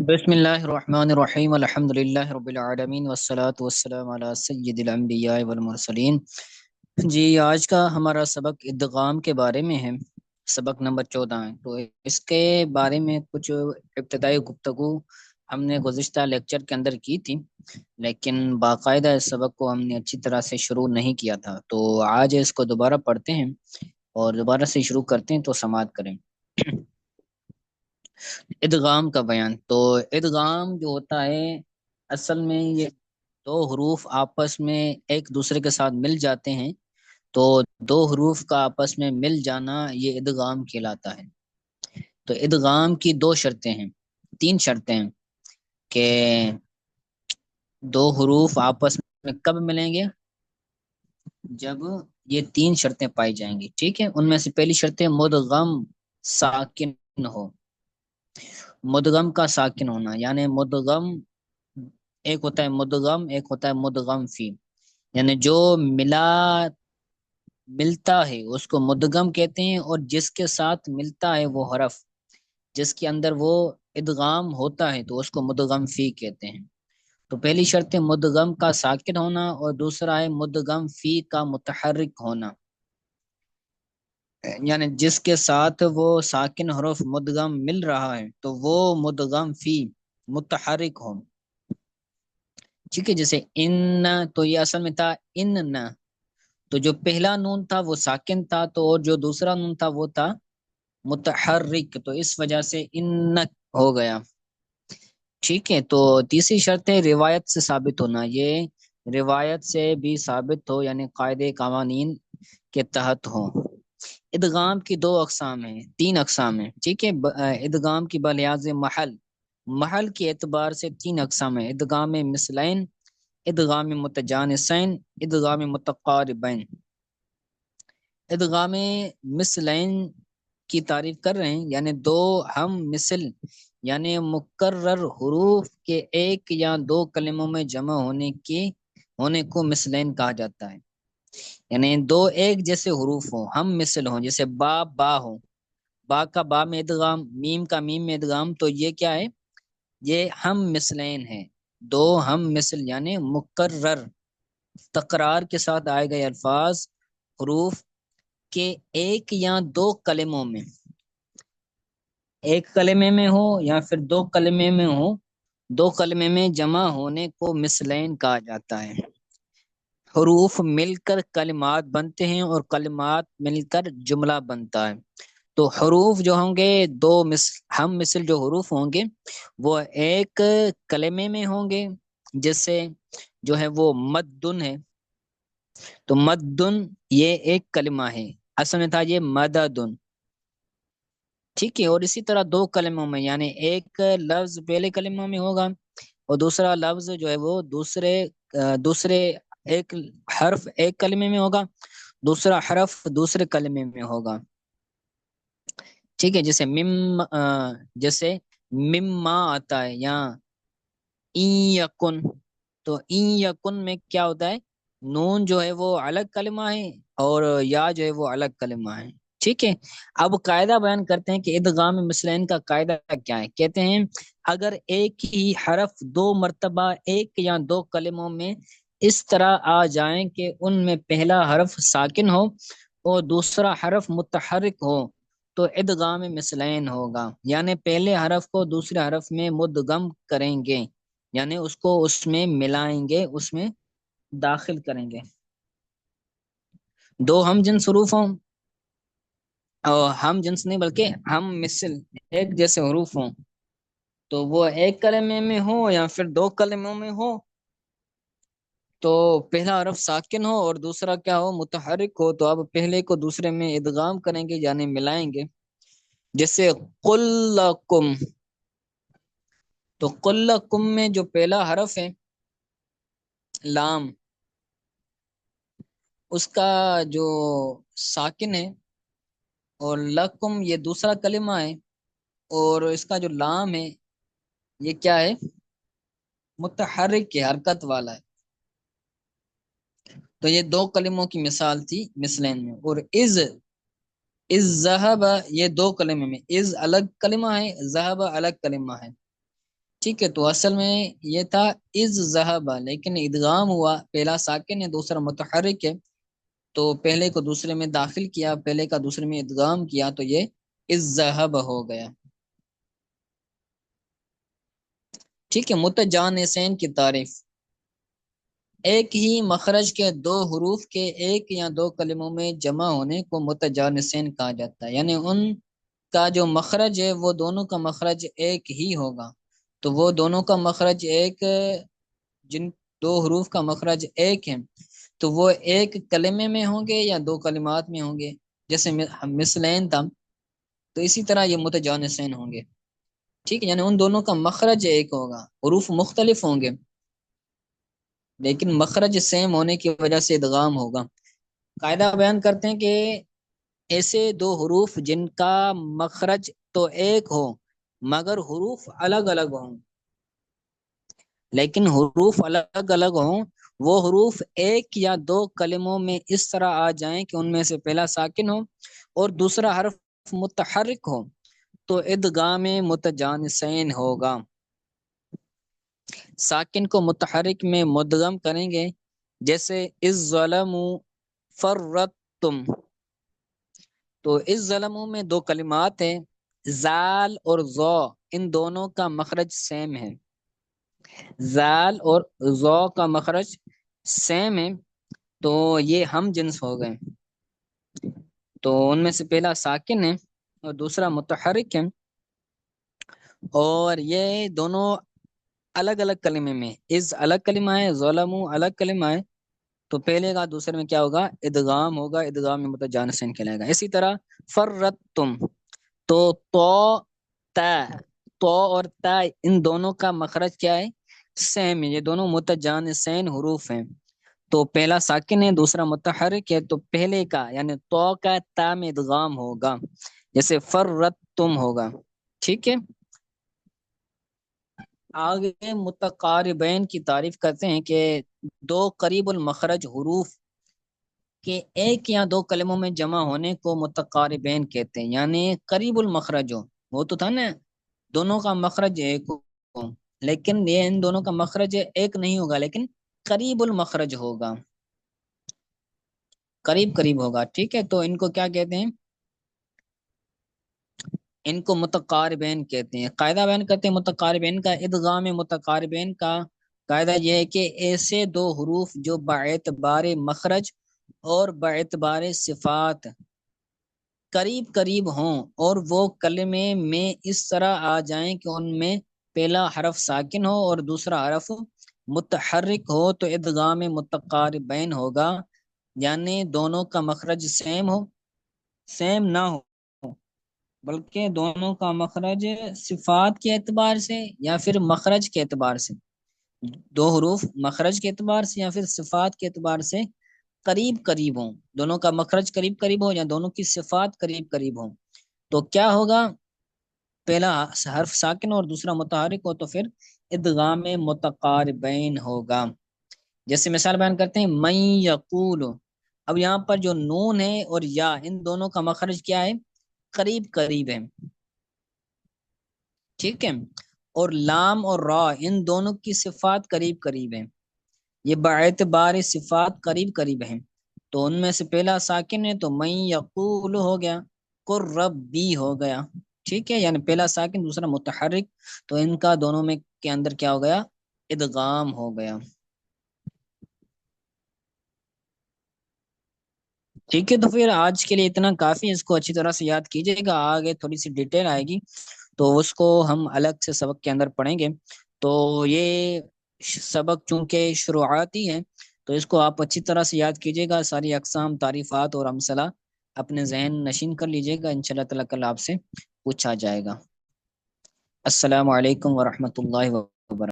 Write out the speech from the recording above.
بسم اللہ الرحمن الرحیم الحمد للہ رب العالمین والصلاة والسلام علی سید الانبیاء والمرسلین۔ جی آج کا ہمارا سبق ادغام کے بارے میں ہے، سبق نمبر 14 ہے۔ تو اس کے بارے میں کچھ ابتدائی گفتگو ہم نے گزشتہ لیکچر کے اندر کی تھی، لیکن باقاعدہ اس سبق کو ہم نے اچھی طرح سے شروع نہیں کیا تھا، تو آج اس کو دوبارہ پڑھتے ہیں اور دوبارہ سے شروع کرتے ہیں، تو سماعت کریں۔ ادغام کا بیان، تو ادغام جو ہوتا ہے اصل میں یہ دو حروف آپس میں ایک دوسرے کے ساتھ مل جاتے ہیں، تو دو حروف کا آپس میں مل جانا یہ ادغام کہلاتا ہے۔ تو ادغام کی دو شرطیں ہیں، تین شرطیں ہیں کہ دو حروف آپس میں کب ملیں گے؟ جب یہ تین شرطیں پائی جائیں گی، ٹھیک ہے۔ ان میں سے پہلی شرط ہے مدغم ساکن ہو، مدغم کا ساکن ہونا، یعنی مدغم ایک ہوتا ہے مدغم، ایک ہوتا ہے مدغم فی، یعنی جو ملتا ہے اس کو مدغم کہتے ہیں، اور جس کے ساتھ ملتا ہے وہ حرف جس کے اندر وہ ادغام ہوتا ہے تو اس کو مدغم فی کہتے ہیں۔ تو پہلی شرط ہے مدغم کا ساکن ہونا، اور دوسرا ہے مدغم فی کا متحرک ہونا، یعنی جس کے ساتھ وہ ساکن حرف مدغم مل رہا ہے تو وہ مدغم فی متحرک ہو، ٹھیک ہے۔ جیسے ان، تو یہ اصل میں تھا ان نہ، تو جو پہلا نون تھا وہ ساکن تھا، تو اور جو دوسرا نون تھا وہ تھا متحرک، تو اس وجہ سے ان ہو گیا، ٹھیک ہے۔ تو تیسری شرط ہے روایت سے ثابت ہونا، یہ روایت سے بھی ثابت ہو، یعنی قاعدے قوانین کے تحت ہو۔ ادغام کی دو اقسام ہیں، تین اقسام ہیں، ٹھیک ہے۔ ادغام کی بلحاظ محل کے اعتبار سے تین اقسام ہیں: ادغام مثلین، ادغام متجانسین، ادغام متقاربین۔ ادغام مثلین کی تعریف کر رہے ہیں، یعنی دو ہم مثل یعنی مکرر حروف کے ایک یا دو کلموں میں جمع ہونے کو مثلین کہا جاتا ہے، یعنی دو ایک جیسے حروف ہوں، ہم مثل ہوں، جیسے با ہو، با کا با میں ادغام، میم کا میم میں ادغام، تو یہ کیا ہے؟ یہ ہم مثلین ہے، دو ہم مثل یعنی مکرر تکرار کے ساتھ آئے گئے الفاظ حروف کے ایک یا دو کلموں میں، ایک کلمے میں ہو یا پھر دو کلمے میں ہو، دو کلمے میں جمع ہونے کو مثلین کہا جاتا ہے۔ حروف مل کر کلمات بنتے ہیں اور کلمات مل کر جملہ بنتا ہے۔ تو حروف جو ہوں گے دو ہم مثل جو حروف ہوں گے وہ ایک کلمے میں ہوں گے، جیسے جو ہے وہ مدن ہے، تو مدن یہ ایک کلمہ ہے، اصل میں تھا یہ مددن، ٹھیک ہے۔ اور اسی طرح دو کلموں میں، یعنی ایک لفظ پہلے کلمہ میں ہوگا اور دوسرا لفظ جو ہے وہ دوسرے ایک حرف ایک کلمے میں ہوگا، دوسرا حرف دوسرے کلمے میں ہوگا، ٹھیک ہے۔ جیسے مما آتا ہے، یا این یکن، تو این یکن میں کیا ہوتا ہے؟ نون جو ہے وہ الگ کلمہ ہے اور یا جو ہے وہ الگ کلمہ ہے، ٹھیک ہے۔ اب قاعدہ بیان کرتے ہیں کہ ادغام مثلین کا قاعدہ کیا ہے۔ کہتے ہیں اگر ایک ہی حرف دو مرتبہ ایک یا دو کلموں میں اس طرح آ جائیں کہ ان میں پہلا حرف ساکن ہو اور دوسرا حرف متحرک ہو تو ادغام مثلین ہوگا، یعنی پہلے حرف کو دوسرے حرف میں مدغم کریں گے، یعنی اس کو اس میں ملائیں گے، اس میں داخل کریں گے۔ دو ہم جنس حروف ہوں، اور ہم جنس نہیں بلکہ ہم مثل ایک جیسے حروف ہوں، تو وہ ایک کلمے میں ہو یا پھر دو کلموں میں ہو، تو پہلا حرف ساکن ہو اور دوسرا کیا ہو؟ متحرک ہو، تو اب پہلے کو دوسرے میں ادغام کریں گے یعنی ملائیں گے۔ جیسے قل لکم، تو قل لکم میں جو پہلا حرف ہے لام، اس کا جو ساکن ہے، اور لکم یہ دوسرا کلمہ ہے، اور اس کا جو لام ہے یہ کیا ہے؟ متحرک ہے، حرکت والا ہے، تو یہ دو کلموں کی مثال تھی مثلین میں۔ اور از ذہب، یہ دو کلمے میں، از الگ کلمہ ہے، ذہب الگ کلمہ ہے، ٹھیک ہے، تو اصل میں یہ تھا از ذہب، لیکن ادغام ہوا، پہلا ساکن ہے دوسرا متحرک ہے، تو پہلے کو دوسرے میں داخل کیا، پہلے کا دوسرے میں ادغام کیا، تو یہ از ذہب ہو گیا۔ ٹھیک ہے، متجانسین کی تعریف، ایک ہی مخرج کے دو حروف کے ایک یا دو کلموں میں جمع ہونے کو متجانسین کہا جاتا ہے، یعنی ان کا جو مخرج ہے وہ دونوں کا مخرج ایک ہی ہوگا، تو وہ دونوں کا مخرج ایک، جن دو حروف کا مخرج ایک ہے تو وہ ایک کلمے میں ہوں گے یا دو کلمات میں ہوں گے، جیسے مثلین تھا، تو اسی طرح یہ متجانسین ہوں گے۔ ٹھیک ہے، یعنی ان دونوں کا مخرج ایک ہوگا، حروف مختلف ہوں گے لیکن مخرج سیم ہونے کی وجہ سے ادغام ہوگا۔ قاعدہ بیان کرتے ہیں کہ ایسے دو حروف جن کا مخرج تو ایک ہو مگر حروف الگ الگ ہوں، لیکن حروف الگ الگ ہوں، وہ حروف ایک یا دو کلموں میں اس طرح آ جائیں کہ ان میں سے پہلا ساکن ہو اور دوسرا حرف متحرک ہو، تو ادغام متجانسین ہوگا۔ ساکن کو متحرک میں مدغم کریں گے، جیسے اس ظلم فرتم، تو اس ظلم میں دو کلمات ہیں، زال اور زو، ان دونوں کا مخرج سیم ہے، زال اور زو کا مخرج سیم ہے، تو یہ ہم جنس ہو گئے، تو ان میں سے پہلا ساکن ہے اور دوسرا متحرک ہے، اور یہ دونوں الگ الگ کلمے میں، از الگ کلمہ ہے، ظلم الگ کلمہ ہے، تو پہلے کا دوسرے میں کیا ہوگا، ادغام ہوگا، ادغام میں متجانسین کہلائے گا۔ اسی طرح فرتم، تو تا، تو اور تا ان دونوں کا مخرج کیا ہے، سیم ہے، یہ دونوں متجانسین حروف ہیں، تو پہلا ساکن ہے دوسرا متحرک ہے، تو پہلے کا یعنی تو کا تا میں ادغام ہوگا، جیسے فرتم ہوگا۔ ٹھیک ہے، آگے متقاربین کی تعریف کرتے ہیں کہ دو قریب المخرج حروف کے ایک یا دو کلموں میں جمع ہونے کو متقاربین کہتے ہیں، یعنی قریب المخرج ہو، وہ تو تھا نا دونوں کا مخرج ایک ہو، لیکن یہ ان دونوں کا مخرج ایک نہیں ہوگا لیکن قریب المخرج ہوگا، قریب قریب ہوگا۔ ٹھیک ہے، تو ان کو کیا کہتے ہیں، ان کو متقاربین کہتے ہیں۔ قاعدہ بیان کرتے ہیں متقاربین کا، ادغام متقاربین کا قاعدہ یہ ہے کہ ایسے دو حروف جو باعتبار مخرج اور باعتبار صفات قریب قریب ہوں اور وہ کلمے میں اس طرح آ جائیں کہ ان میں پہلا حرف ساکن ہو اور دوسرا حرف متحرک ہو، تو ادغام متقاربین ہوگا، یعنی دونوں کا مخرج سیم ہو، سیم نہ ہو بلکہ دونوں کا مخرج صفات کے اعتبار سے یا پھر مخرج کے اعتبار سے، دو حروف مخرج کے اعتبار سے یا پھر صفات کے اعتبار سے قریب قریب ہوں، دونوں کا مخرج قریب قریب ہو یا دونوں کی صفات قریب قریب ہوں، تو کیا ہوگا، پہلا حرف ساکن اور دوسرا متحرک ہو تو پھر ادغام متقاربین ہوگا۔ جیسے مثال بیان کرتے ہیں من یقول، اب یہاں پر جو نون ہے اور یا ان دونوں کا مخرج کیا ہے، قریب قریب ہے، ٹھیک ہے، اور لام اور را ان دونوں کی صفات قریب قریب ہیں، یہ باعتبار صفات قریب قریب ہیں، تو ان میں سے پہلا ساکن ہے تو من یقول ہو گیا، قر ربی ہو گیا، ٹھیک ہے، یعنی پہلا ساکن دوسرا متحرک، تو ان کا دونوں میں کے اندر کیا ہو گیا، ادغام ہو گیا۔ ٹھیک ہے، تو پھر آج کے لیے اتنا کافی، اس کو اچھی طرح سے یاد کیجیے گا، آگے تھوڑی سی ڈیٹیل آئے گی تو اس کو ہم الگ سے سبق کے اندر پڑھیں گے، تو یہ سبق چونکہ شروعاتی ہے تو اس کو آپ اچھی طرح سے یاد کیجیے گا، ساری اقسام تعریفات اور امثلہ اپنے ذہن نشین کر لیجیے گا، انشاءاللہ تعالی کل آپ سے پوچھا جائے گا۔ السلام علیکم ورحمۃ اللہ وبرکاتہ۔